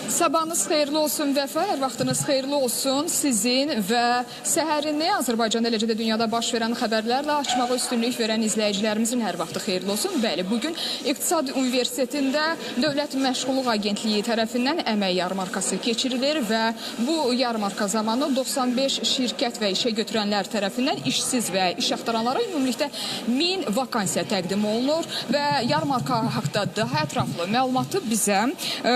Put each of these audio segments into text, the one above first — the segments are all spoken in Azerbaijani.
Sabahınız xeyirli olsun Vəfa, hər vaxtınız xeyirli olsun sizin və səhərini Azərbaycanda eləcə də dünyada baş verən xəbərlərlə açmağa üstünlük verən izləyicilərimizin hər vaxtı xeyirli olsun. Bəli, bugün İqtisad Universitetində Dövlət Məşğulluq Agentliyi tərəfindən əmək yarmarkası keçirilir və bu yarmarka zamanı 95 şirkət və işə götürənlər tərəfindən işsiz və iş axtaranlara ümumilikdə 1000 vakansiya təqdim olunur və yarmarka haqda daha ətraflı məlumatı bizə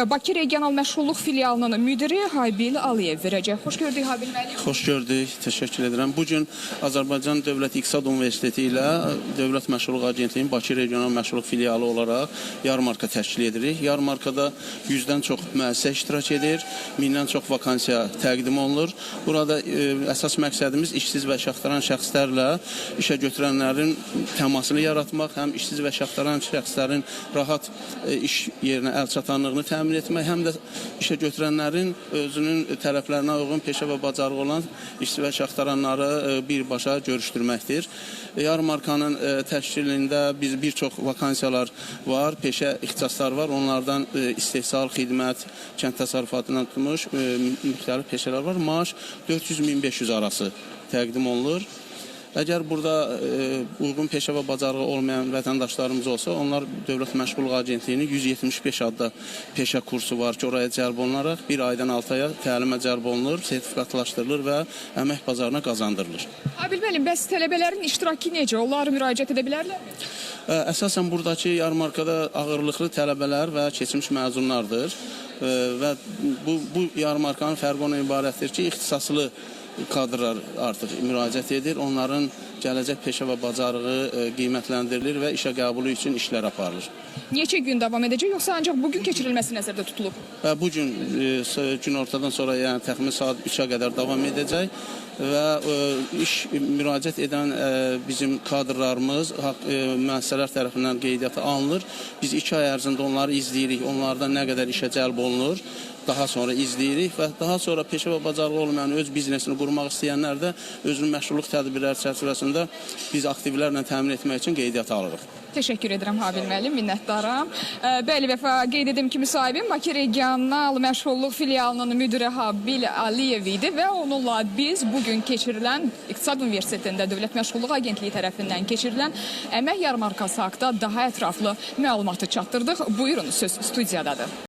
Bakı Regional Məşğulluq Filialının müdiri Habil Aliyev verəcək. Xoş gördük Habil müəllim. Xoş gördük, təşəkkür edirəm. Bugün Azərbaycan Dövlət İqtisad Universiteti ilə Dövlət Məşğulluq Agentliyinin Bakı Regional Məşğulluq Filialı olaraq yarmarka təşkil edirik. Yarmarkada 100-dən çox müəssisə iştirak edir, 1000-dən çox vakansiya təqdim olunur. Burada əsas məqsədimiz işsiz və iş axtaran şəxslərlə işə götürənlərin təmasını yaratmaq, həm işsiz və iş axtaran şəxslərin rahat iş yerinə əl çatanlığını təmin etmək, həm də işə götürənlərin özünün tələblərinə uyğun peşə və bacarığı olan işsiz və iş axtaranları birbaşa görüşdürməkdir. Yarmarkanın təşkilində bir çox vakansiyalar var, peşə ixtisasları var. Onlardan istehsal, xidmət, kənd təsərrüfatından tutmuş müxtəlif peşələr var. Maaş 400-1500 arası təqdim olunur. Əgər burada uyğun peşə və bacarığı olmayan vətəndaşlarımız olsa, onlar Dövlət Məşğulluq Agentliyinin 175 adda peşə kursu var ki, oraya cəlb olunaraq 1 aydan 6 aya təlimə cəlb olunur, sertifikatlaşdırılır və əmək bazarına qazandırılır. Habil müəllim, bəs tələbələrin iştirakı necə? Onlar müraciət edə bilərlər? Əsasən buradakı yarmarkada ağırlıqlı tələbələr və keçmiş məzunlardır və bu yarmarkanın fərqi ondan ibarətdir ki, ixtisaslı kadrlar artıq müraciət edir. Onların gələcək peşə və bacarığı qiymətləndirilir və işə qəbulu üçün işlər aparılır. Neçə gün davam edəcək, yoxsa ancaq bugün keçirilməsi nəzərdə tutulub? Bugün günortadan sonra, yəni təxminən saat 3-ə qədər davam edəcək və iş müraciət edən bizim kadrlarımız müəssisələr tərəfindən qeydiyyata alınır. Biz 2 ay ərzində onları izləyirik, onlardan nə qədər işə cəlb olunur, daha sonra izləyirik və daha sonra peşə və bacarığı olmayan öz biznesini qurmaq istəyənlər də özünün məşğulluq tədbirləri çərçivəsində biz aktivlərlə təmin etmək üçün qeydiyyata alırıq. Təşəkkür edirəm Habil müəllim, minnətdaram. Bəli, Vəfa, qeyd edim ki, müsahibim Bakı Regional Məşğulluq Filialının müdiri Habil Aliyev idi və onunla biz bugün keçirilən İqtisad Universitetində Dövlət Məşğulluq Agentliyi tərəfindən keçirilən əmək yarmarkası haqda daha ətraflı məlumatı çatdırdıq. Buyurun, söz studiyadadır.